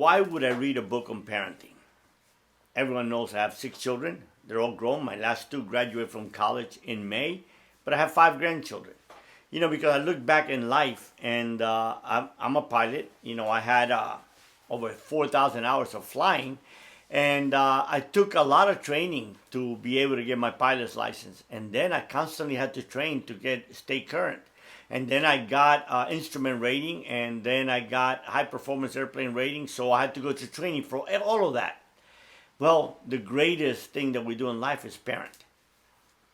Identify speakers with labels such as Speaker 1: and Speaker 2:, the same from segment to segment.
Speaker 1: why would I read a book on parenting? Everyone knows I have 6 children. They're all grown. My last 2 graduated from college in May, but I have 5 grandchildren. Because I look back in life, and I'm a pilot. I had over 4,000 hours of flying, and I took a lot of training to be able to get my pilot's license. And then I constantly had to train to stay current. And then I got instrument rating, and then I got high performance airplane rating. So I had to go to training for all of that. Well, the greatest thing that we do in life is parent.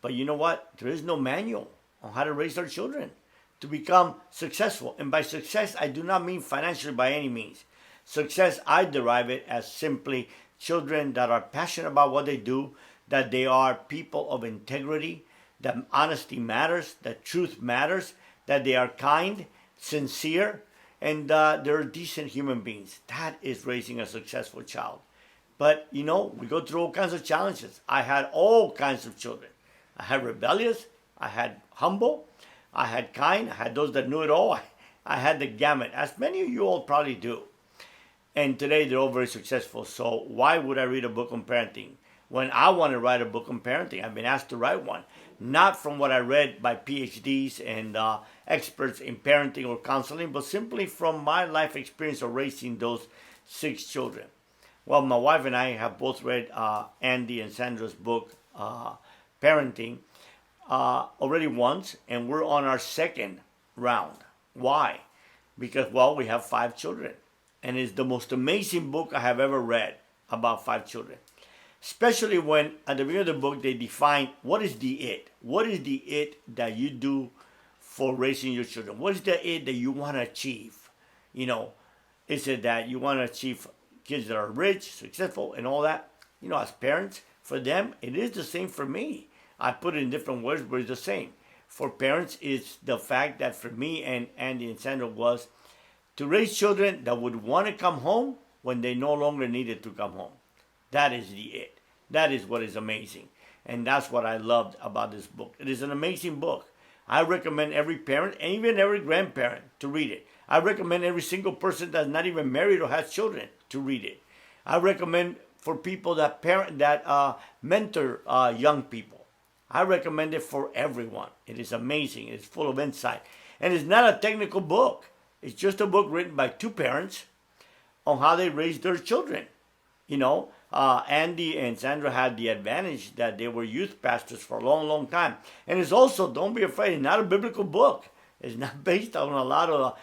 Speaker 1: But you know what? There is no manual on how to raise our children to become successful. And by success, I do not mean financially by any means. Success, I derive it as simply children that are passionate about what they do, that they are people of integrity, that honesty matters, that truth matters, that they are kind, sincere, and they're decent human beings. That is raising a successful child. But, we go through all kinds of challenges. I had all kinds of children. I had rebellious, I had humble, I had kind, I had those that knew it all. I had the gamut, as many of you all probably do. And today they're all very successful. So why would I read a book on parenting? When I want to write a book on parenting, I've been asked to write one. Not from what I read by PhDs and experts in parenting or counseling, but simply from my life experience of raising those 6 children. Well, my wife and I have both read Andy and Sandra's book, Parenting, already once, and we're on our 2nd round. Why? Because, we have 5 children. And it's the most amazing book I have ever read about 5 children. Especially when, at the beginning of the book, they define what is the it. What is the it that you do for raising your children? What is the it that you want to achieve? Is it that you want to achieve kids that are rich, successful, and all that? As parents, for them, it is the same for me. I put it in different words, but it's the same. For parents, it's the fact that for me and Andy and Sandra was to raise children that would want to come home when they no longer needed to come home. That is the it. That is what is amazing. And that's what I loved about this book. It is an amazing book. I recommend every parent and even every grandparent to read it. I recommend every single person that's not even married or has children to read it. I recommend for people that mentor young people. I recommend it for everyone. It is amazing. It's full of insight. And it's not a technical book. It's just a book written by 2 parents on how they raise their children. Andy and Sandra had the advantage that they were youth pastors for a long, long time. And it's also, don't be afraid, it's not a biblical book. It's not based on a lot of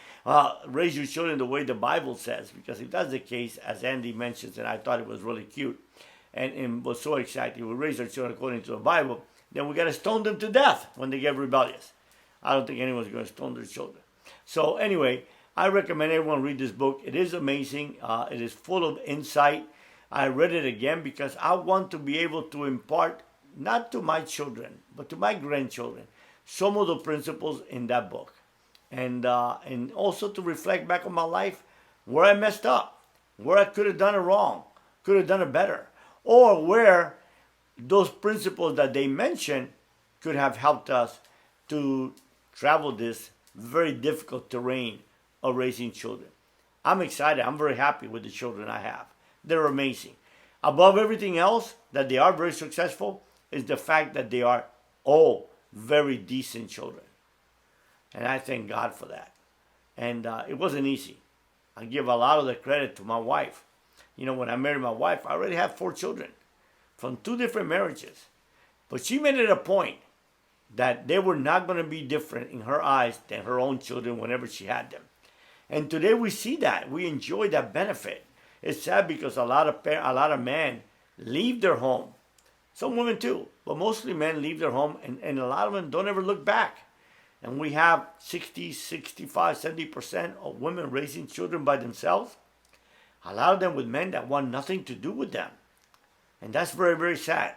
Speaker 1: raise your children the way the Bible says. Because if that's the case, as Andy mentions, and I thought it was really cute and was so excited, we raise our children according to the Bible, then we got to stone them to death when they get rebellious. I don't think anyone's going to stone their children. So anyway, I recommend everyone read this book. It is amazing. It is full of insight. I read it again because I want to be able to impart, not to my children, but to my grandchildren, some of the principles in that book. And also to reflect back on my life, where I messed up, where I could have done it wrong, could have done it better, or where those principles that they mentioned could have helped us to travel this very difficult terrain of raising children. I'm excited. I'm very happy with the children I have. They're amazing. Above everything else, that they are very successful, is the fact that they are all very decent children. And I thank God for that. And it wasn't easy. I give a lot of the credit to my wife. When I married my wife, I already had 4 children from 2 different marriages. But she made it a point that they were not going to be different in her eyes than her own children whenever she had them. And today we see that. We enjoy that benefit. It's sad because a lot of men leave their home. Some women too, but mostly men leave their home, and a lot of them don't ever look back. And we have 60, 65, 70% of women raising children by themselves. A lot of them with men that want nothing to do with them. And that's very, very sad.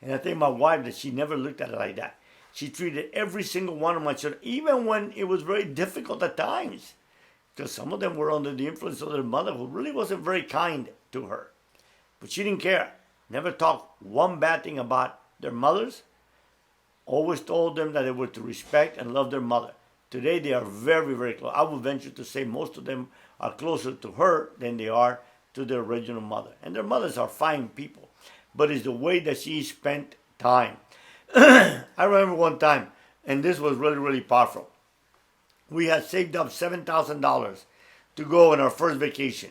Speaker 1: And I think my wife, that she never looked at it like that. She treated every single one of my children, even when it was very difficult at times. Because some of them were under the influence of their mother, who really wasn't very kind to her. But she didn't care. Never talked one bad thing about their mothers. Always told them that they were to respect and love their mother. Today they are very, very close. I would venture to say most of them are closer to her than they are to their original mother. And their mothers are fine people. But it's the way that she spent time. I remember one time, and this was really, really powerful. We had saved up $7,000 to go on our first vacation.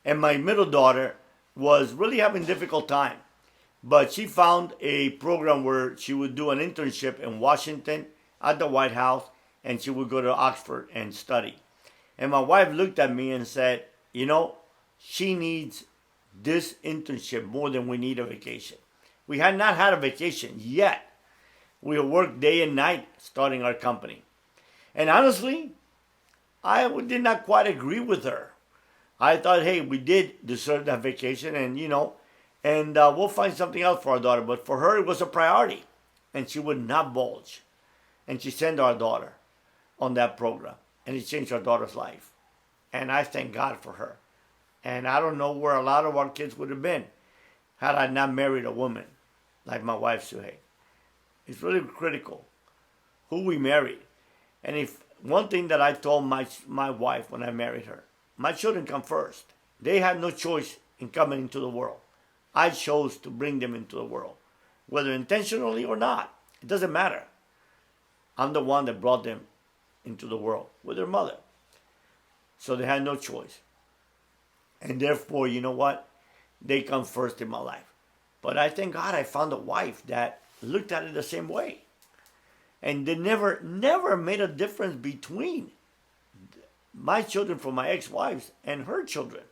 Speaker 1: And my middle daughter was really having a difficult time. But she found a program where she would do an internship in Washington at the White House, and she would go to Oxford and study. And my wife looked at me and said, she needs this internship more than we need a vacation. We had not had a vacation yet. We worked day and night starting our company. And honestly, I did not quite agree with her. I thought, hey, we did deserve that vacation, and we'll find something else for our daughter. But for her, it was a priority, and she would not budge. And she sent our daughter on that program, and it changed our daughter's life. And I thank God for her. And I don't know where a lot of our kids would have been had I not married a woman like my wife, Suhey. It's really critical who we marry. And if one thing that I told my wife when I married her, my children come first. They had no choice in coming into the world. I chose to bring them into the world, whether intentionally or not. It doesn't matter. I'm the one that brought them into the world with their mother. So they had no choice. And therefore, you know what? They come first in my life. But I thank God I found a wife that looked at it the same way. And they never made a difference between my children from my ex-wives and her children.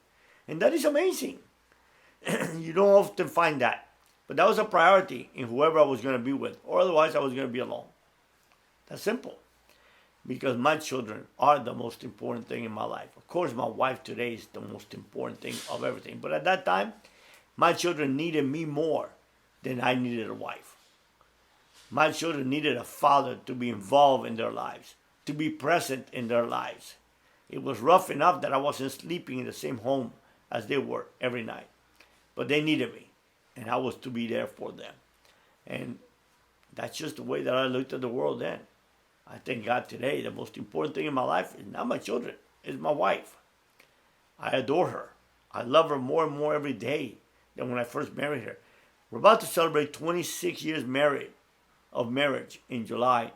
Speaker 1: And that is amazing. You don't often find that. But that was a priority in whoever I was going to be with. Or otherwise I was going to be alone. That's simple. Because my children are the most important thing in my life. Of course, my wife today is the most important thing of everything. But at that time, my children needed me more than I needed a wife. My children needed a father to be involved in their lives, to be present in their lives. It was rough enough that I wasn't sleeping in the same home as they were every night. But they needed me, and I was to be there for them. And that's just the way that I looked at the world then. I thank God today the most important thing in my life is not my children, it's my wife. I adore her. I love her more and more every day than when I first married her. We're about to celebrate 26 years of marriage in July,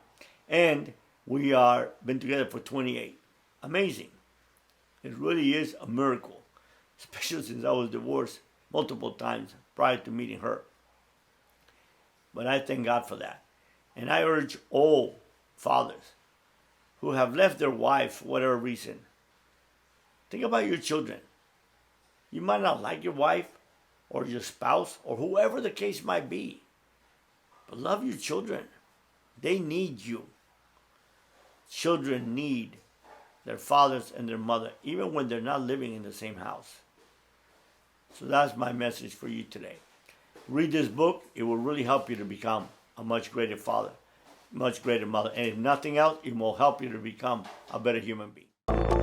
Speaker 1: and we are been together for 28. Amazing. It really is a miracle, especially since I was divorced multiple times prior to meeting her. But I thank God for that. And I urge all fathers who have left their wife for whatever reason, think about your children. You might not like your wife or your spouse or whoever the case might be, but love your children. They need you. Children need their fathers and their mother, even when they're not living in the same house. So that's my message for you today. Read this book. It will really help you to become a much greater father, much greater mother. And if nothing else, it will help you to become a better human being.